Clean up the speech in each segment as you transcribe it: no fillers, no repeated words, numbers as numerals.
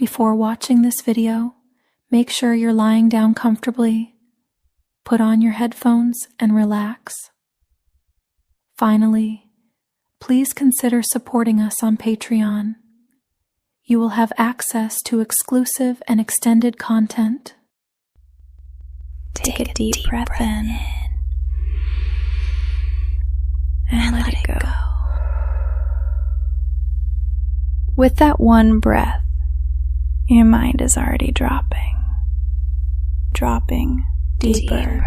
Before watching this video, make sure you're lying down comfortably. Put on your headphones and relax. Finally, please consider supporting us on Patreon. You will have access to exclusive and extended content. Take a deep breath in and let it go. With that one breath, your mind is already dropping deeper,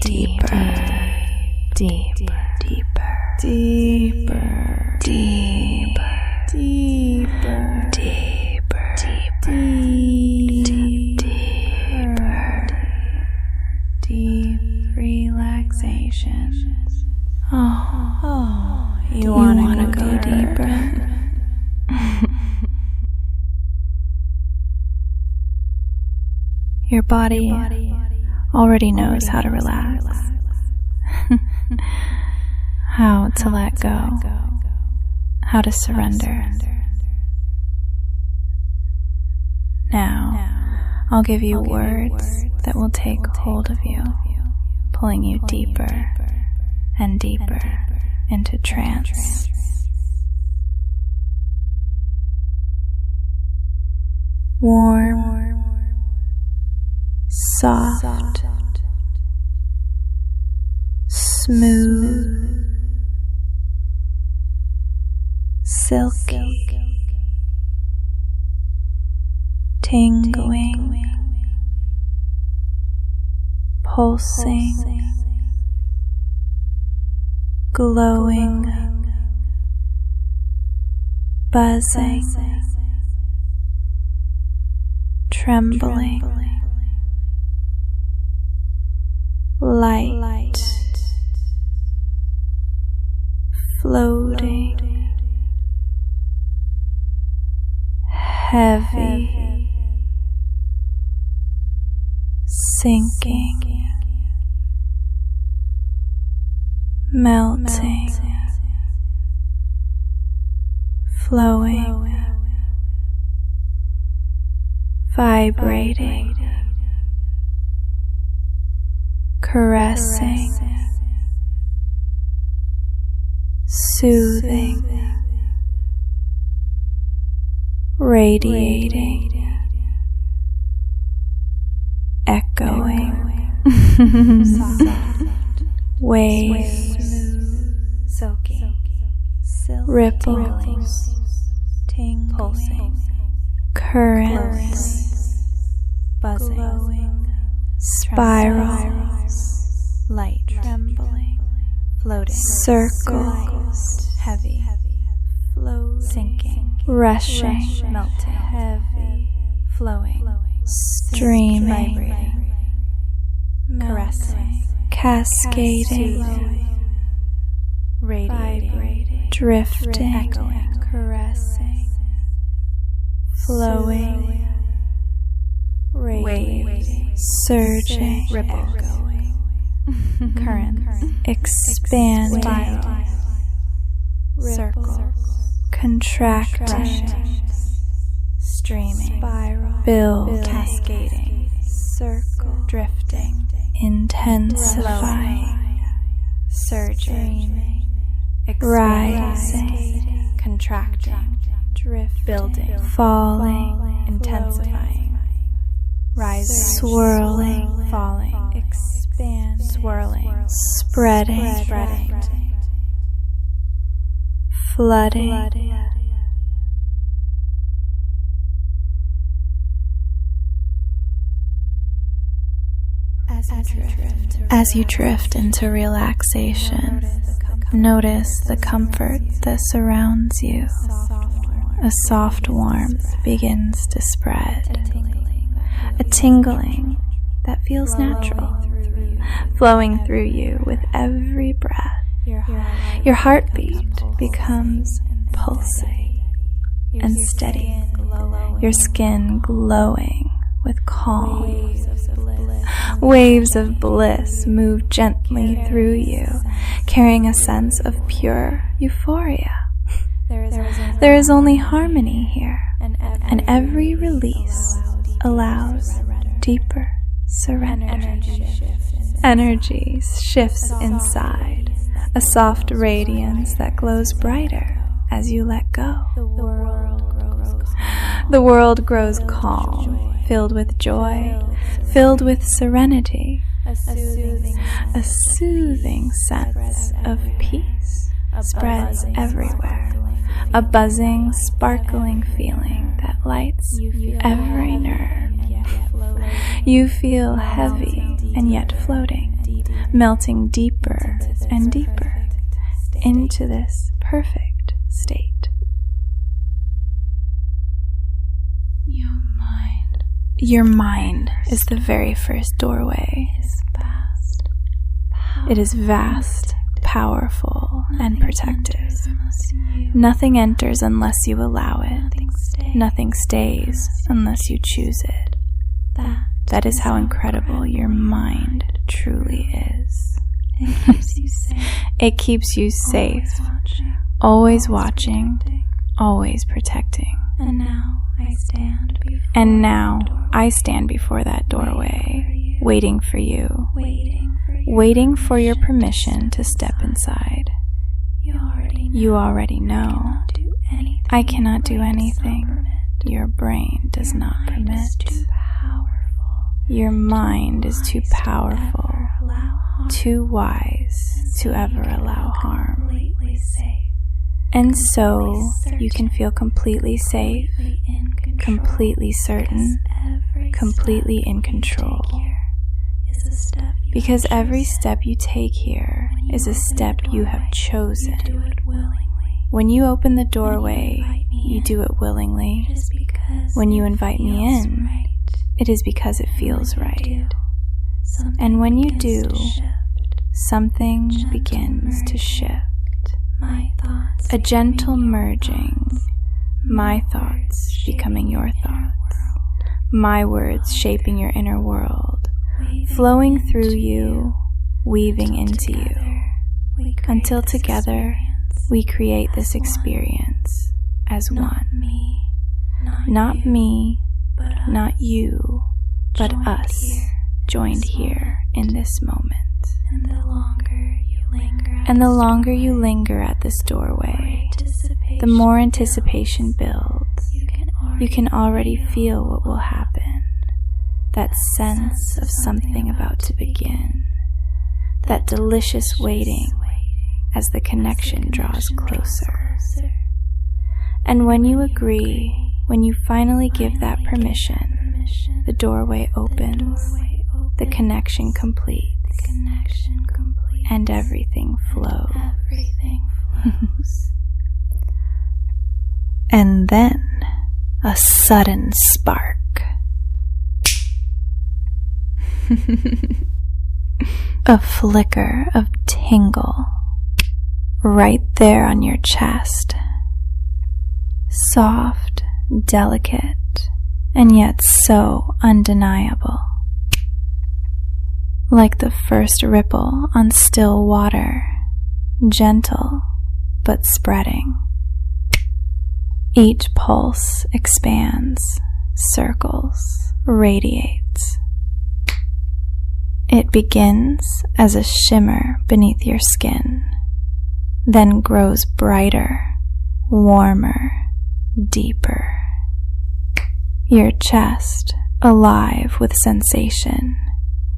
deeper, deeper, deeper, deeper, deeper, deeper, deeper, deeper, deep relaxations. Oh, you want to go deeper? Your body already knows how to relax, how to let go, how to surrender. Now, I'll give you words that will take hold of you, pulling you deeper and deeper into trance. Warm, soft, smooth, silky, tingling, pulsing, glowing, buzzing, trembling, light, floating, heavy, sinking, melting, flowing, vibrating, caressing, soothing, radiating, echoing, waves, soaking, ripples, pulsing, currents, buzzing, spirals, light, trembling, floating, circles, heavy, floating, sinking, rushing, melting, heavy, flowing, streaming, vibrating, caressing, cascading, radiating, drifting, echoing, caressing, flowing, radiating, surging, rippling, currents, expanding, circles, contracting, streaming, spiral, building, cascading, circle, drifting, intensifying, surging, rising, contracting, drift, building, falling, intensifying, rising, swirling, falling, expand, swirling, spreading, flooding, as you drift into relaxation, notice the comfort that surrounds you. A soft warmth begins to spread, a tingling that feels natural, flowing through you with every breath. Your heartbeat becomes pulsing and steady, your skin glowing with calm. Waves of bliss move gently through you, carrying a sense of pure euphoria. There is only harmony here, and and every release allows deeper surrender. Energy shifts inside, a soft radiance that glows brighter as you let go. The world grows calm, filled with joy, filled with serenity. A soothing sense of peace spreads everywhere. A buzzing, sparkling feeling that lights every nerve. You feel heavy and yet floating, melting deeper and deeper into this perfect state. Your mind is the very first doorway. It is vast, powerful, and protective. Nothing enters unless you allow it. Nothing stays unless you choose it. That is how incredible your mind truly is. It keeps you safe, always watching, always protecting. And now I stand before that doorway, waiting for you, waiting for your permission to step inside. You already know. I cannot do anything your brain does not permit. Your mind is too powerful, too wise to ever allow harm. And so you can feel completely safe, completely certain, completely in control. Because every step you take here is a step you have chosen. When you open the doorway, you do it willingly. When you invite me in, it is because it feels right. And when you do, something begins to shift. A gentle merging, my thoughts becoming your thoughts, my words shaping your inner world, flowing through you, weaving into you, until together we create this experience as one. Not me, not you, but us, joined here in this moment. And the longer you linger at this doorway, the more anticipation builds. You can already feel what will happen. That sense of something about to begin. That delicious waiting as the connection draws closer. And when you agree, when you finally give that permission, the doorway opens, the connection completes, and everything flows. And then a sudden spark. A flicker of tingle right there on your chest. Soft, delicate, and yet so undeniable. Like the first ripple on still water, gentle but spreading. Each pulse expands, circles, radiates. It begins as a shimmer beneath your skin, then grows brighter, warmer, deeper. Your chest alive with sensation.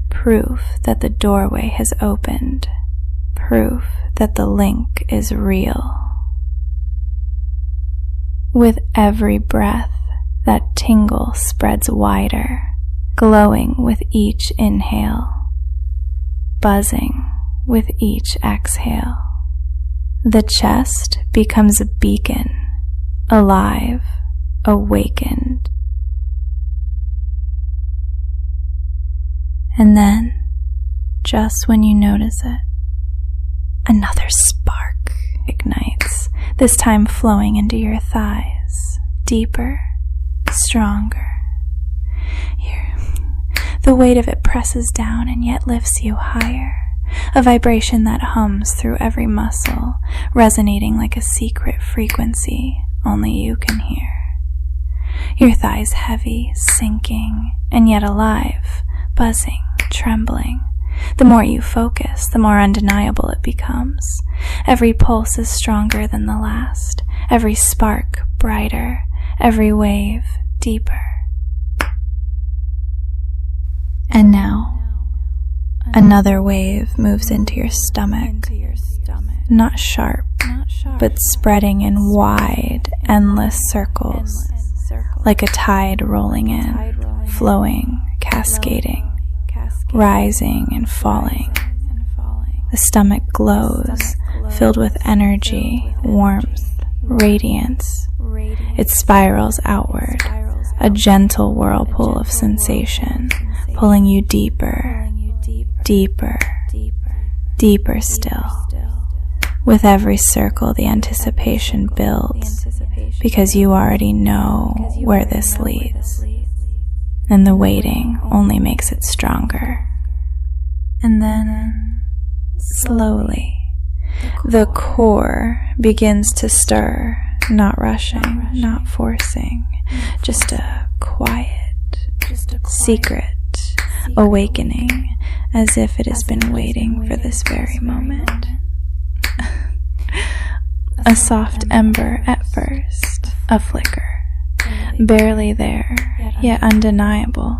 Proof that the doorway has opened. Proof that the link is real. With every breath, that tingle spreads wider, glowing with each inhale, buzzing with each exhale. The chest becomes a beacon, alive, awakened. And then, just when you notice it, another spark ignites, this time flowing into your thighs, deeper, stronger. The weight of it presses down and yet lifts you higher, a vibration that hums through every muscle, resonating like a secret frequency only you can hear. Your thighs heavy, sinking, and yet alive, buzzing, trembling. The more you focus, the more undeniable it becomes. Every pulse is stronger than the last, every spark brighter, every wave deeper. And now, another wave moves into your stomach, not sharp, but spreading in wide, endless circles, like a tide rolling in, flowing, cascading, rising and falling. The stomach glows, filled with energy, warmth, radiance. It spirals outward, a gentle whirlpool of sensation, pulling you deeper, deeper, deeper still. With every circle, the anticipation builds, because you already know where this leads, and the waiting only makes it stronger. And then, slowly, the core begins to stir, not rushing, not forcing, just a quiet, secret awakening, as if it has been waiting for this very moment. A soft ember at first, a flicker, barely there, yet undeniable,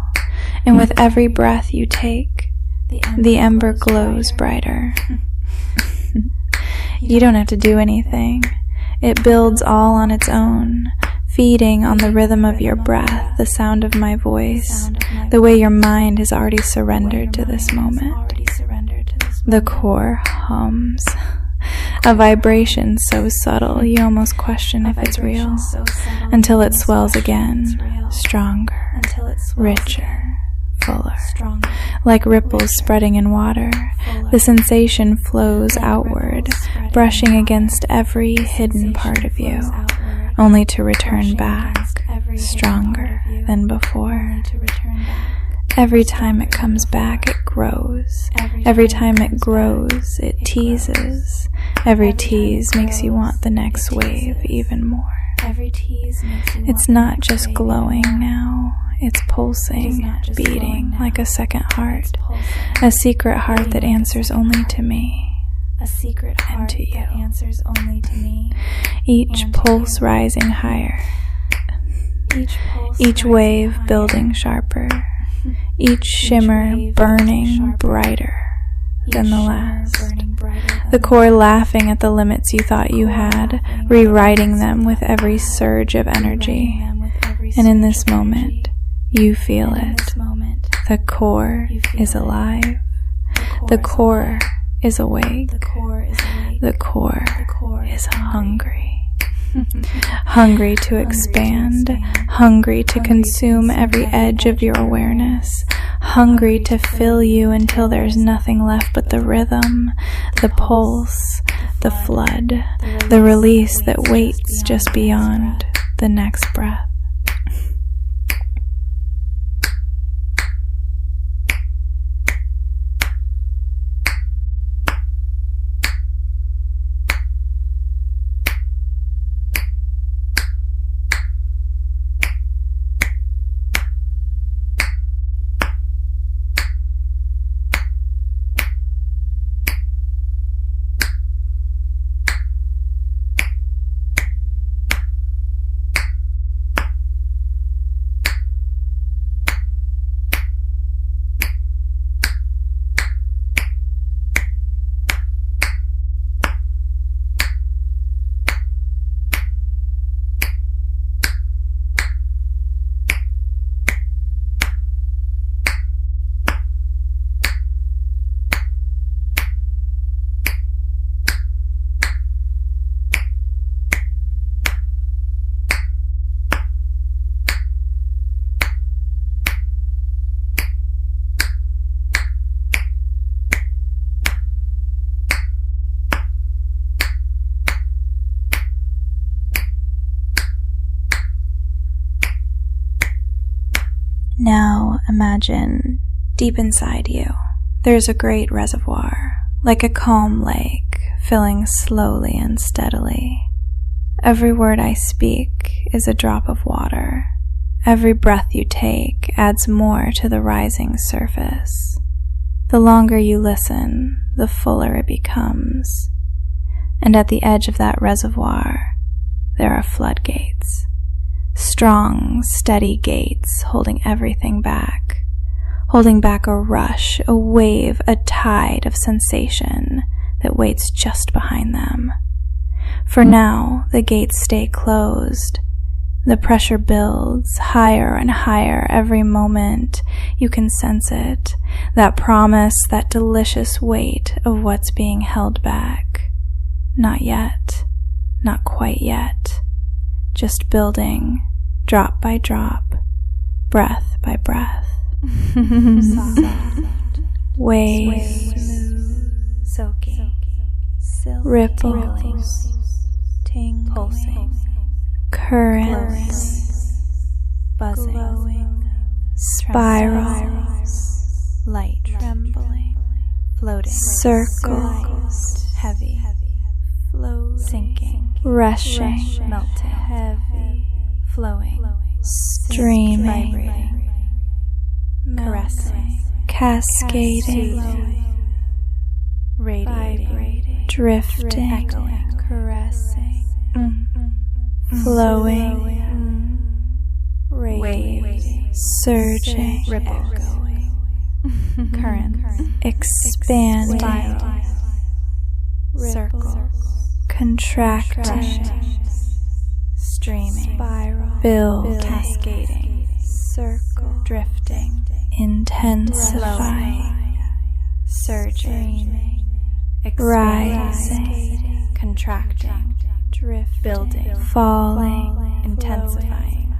and with every breath you take, the ember glows brighter. You don't have to do anything. It builds all on its own, feeding on the rhythm of your breath, the sound of my voice, the way your mind has already surrendered to this moment. The core hums, a vibration so subtle you almost question if it's real, until it swells again, stronger, richer, fuller. Like ripples spreading in water, the sensation flows outward, brushing against every hidden part of you, only to return back, stronger than before. Every time it comes back, it grows. Every time it grows, it teases. Every tease makes you want the next wave even more. It's not just glowing now, it's pulsing, beating like a second heart, a secret heart that answers only to me, and to you. Each pulse rising higher, each wave building sharper, each shimmer burning brighter than the last. The core laughing at the limits you thought you had, rewriting them with every surge of energy. And in this moment, you feel it. The core is alive. The core is awake. The core is hungry. Hungry to expand, hungry to consume every edge of your awareness, hungry to fill you until there's nothing left but the rhythm, the pulse, the flood, the release that waits just beyond the next breath. Now imagine, deep inside you, there's a great reservoir, like a calm lake, filling slowly and steadily. Every word I speak is a drop of water, Every breath you take adds more to the rising surface. The longer you listen, the fuller it becomes. And at the edge of that reservoir, there are floodgates. Strong, steady gates holding everything back. Holding back a rush, a wave, a tide of sensation that waits just behind them. For now, the gates stay closed. The pressure builds higher and higher every moment. You can sense it, that promise, that delicious weight of what's being held back. Not yet, not quite yet, just building, drop by drop, breath by breath. Soft, waves, smooth, silky, ripples, tingling, pulsing, currents, buzzing, glowing, spirals, light, trembling, floating, circles, heavy, floating, sinking, rushing, melting, heavy, flowing, streaming, vibrating, caressing, cascading, radiating, drifting, echoing, caressing, flowing, radiating, surging, ripple going, currents, expanding, circles, contracting, streaming, spiral, build, cascading, circle, drifting, intensifying, surging, rising, contracting, drift, building, falling, intensifying,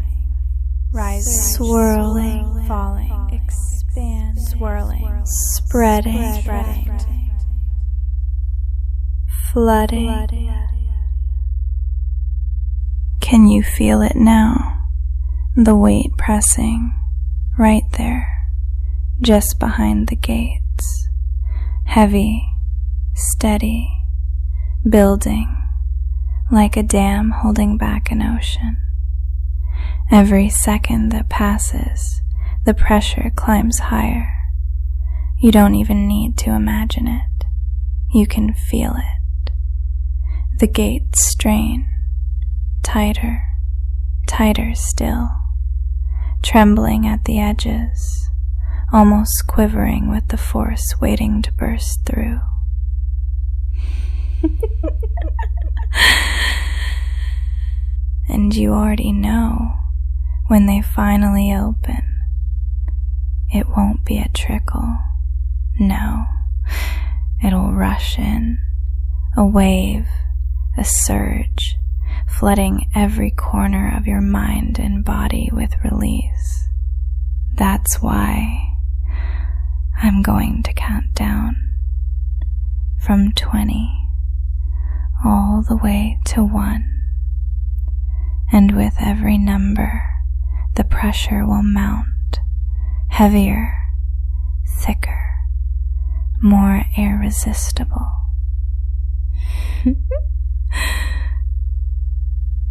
rising, swirling, falling, expand, swirling, spreading, flooding. Can you feel it now? The weight pressing right there, just behind the gates. Heavy, steady, building, like a dam holding back an ocean. Every second that passes, the pressure climbs higher. You don't even need to imagine it. You can feel it. The gates strain, tighter, tighter still, trembling at the edges, almost quivering with the force waiting to burst through. And you already know, when they finally open, it won't be a trickle. No, it'll rush in, a wave, a surge, flooding every corner of your mind and body with release. That's why I'm going to count down from 20 all the way to 1. And with every number, the pressure will mount, heavier, thicker, more irresistible.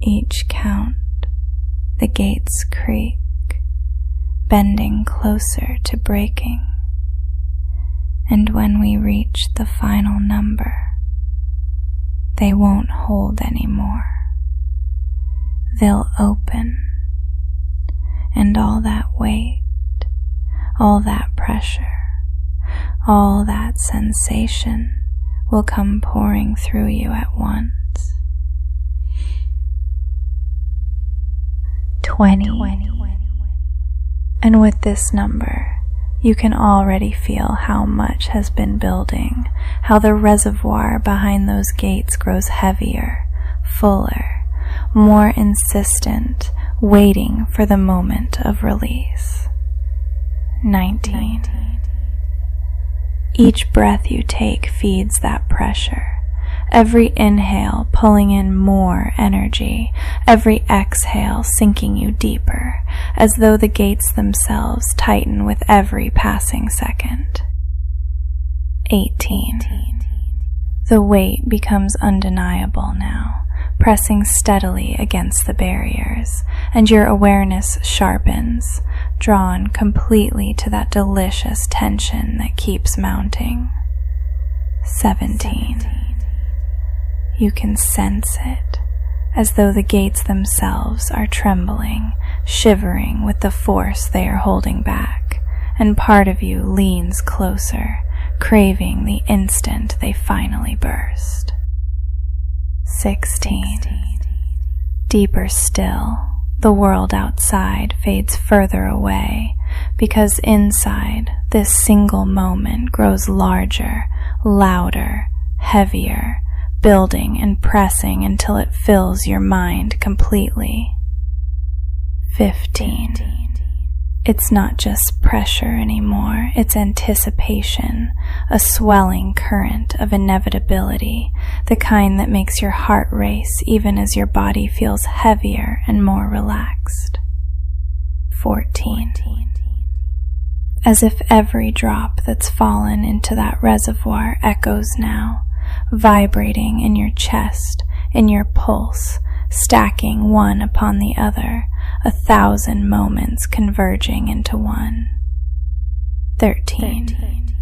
Each count, the gates creak, bending closer to breaking. And when we reach the final number, they won't hold anymore. They'll open, and all that weight, all that pressure, all that sensation will come pouring through you at once. 20. And with this number, you can already feel how much has been building, how the reservoir behind those gates grows heavier, fuller, more insistent, waiting for the moment of release. 19. Each breath you take feeds that pressure. Every inhale pulling in more energy, every exhale sinking you deeper, as though the gates themselves tighten with every passing second. 18. The weight becomes undeniable now, pressing steadily against the barriers, and your awareness sharpens, drawn completely to that delicious tension that keeps mounting. 17. You can sense it, as though the gates themselves are trembling, shivering with the force they are holding back, and part of you leans closer, craving the instant they finally burst. 16. Deeper still, the world outside fades further away, because inside this single moment grows larger, louder, heavier, building and pressing until it fills your mind completely. 15. It's not just pressure anymore, it's anticipation, a swelling current of inevitability, the kind that makes your heart race even as your body feels heavier and more relaxed. 14. As if every drop that's fallen into that reservoir echoes now, vibrating in your chest, in your pulse, stacking one upon the other, 1,000 moments converging into one. 13.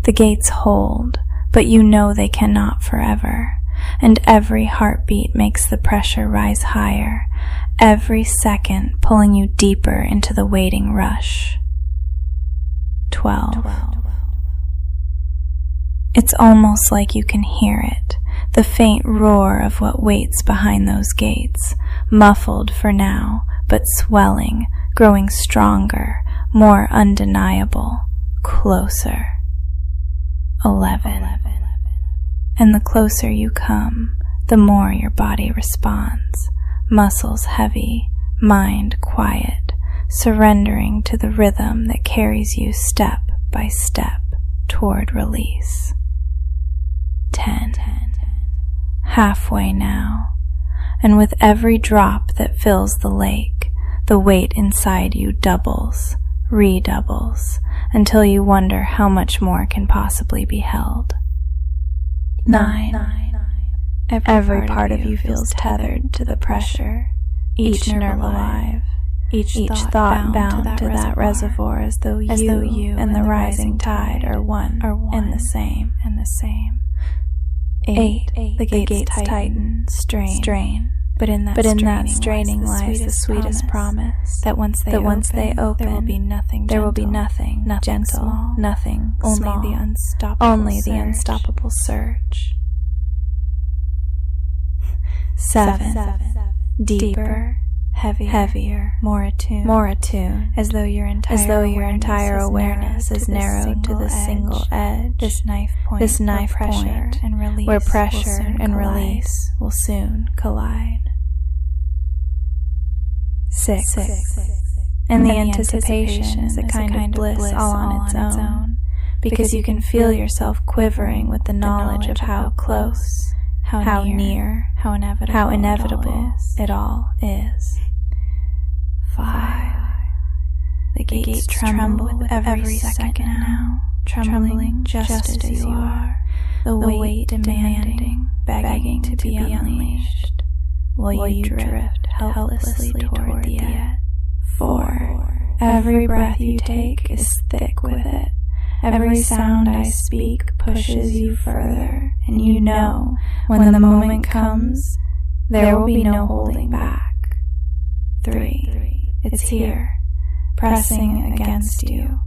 The gates hold, but you know they cannot forever, and every heartbeat makes the pressure rise higher, every second pulling you deeper into the waiting rush. 12. It's almost like you can hear it, the faint roar of what waits behind those gates, muffled for now, but swelling, growing stronger, more undeniable, closer. 11. And the closer you come, the more your body responds, muscles heavy, mind quiet, surrendering to the rhythm that carries you step by step toward release. 10. Halfway now, and with every drop that fills the lake, the weight inside you doubles, redoubles, until you wonder how much more can possibly be held. 9. Every part of you feels tethered to the pressure, each nerve alive, each thought bound to that reservoir as though you and the rising tide are one and the same. 8. The gates tighten, strain. But in that straining lies the sweetest promise that once they open, there will be nothing gentle, nothing only the unstoppable surge. 7. Deeper, heavier, more attuned, as though your entire awareness is narrowed to this single edge, this knife point, where pressure and release will soon collide. 6. And the anticipation is a kind of bliss all on its own, because you can feel yourself quivering with the knowledge of how close, how near, how inevitable it all is. 5. The gates tremble with every second now, trembling just as you are, the weight demanding, begging to be unleashed, while you drift helplessly toward the edge. 4. Every breath you take is thick with it. Every sound I speak pushes you further, and you know, when the moment comes, there will be no holding back. 3. It's here, pressing against you,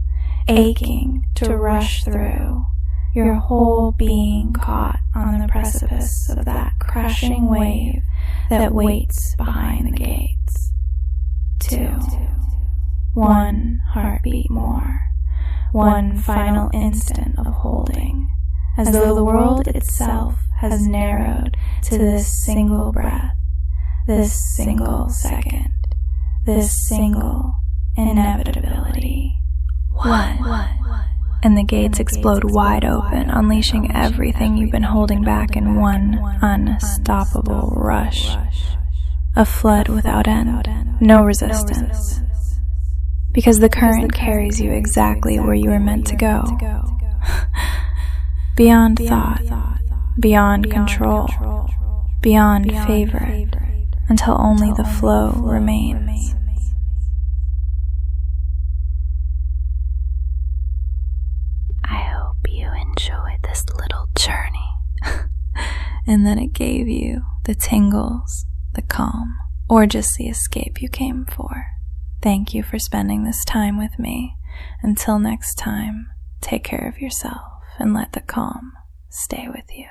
aching to rush through, your whole being caught on the precipice of that crashing wave that waits behind the gates. 2. 1 heartbeat more, one final instant of holding, as though the world itself has narrowed to this single breath, this single second, this single inevitability. 1. And the gates explode wide open, unleashing everything you've been holding back in one unstoppable rush. A flood without end, no resistance. Because the current carries you exactly where you were meant to go. Beyond thought, beyond control, beyond favorite, until only the flow remains. I hope you enjoyed this little journey and that it gave you the tingles, the calm, or just the escape you came for. Thank you for spending this time with me. Until next time, take care of yourself and let the calm stay with you.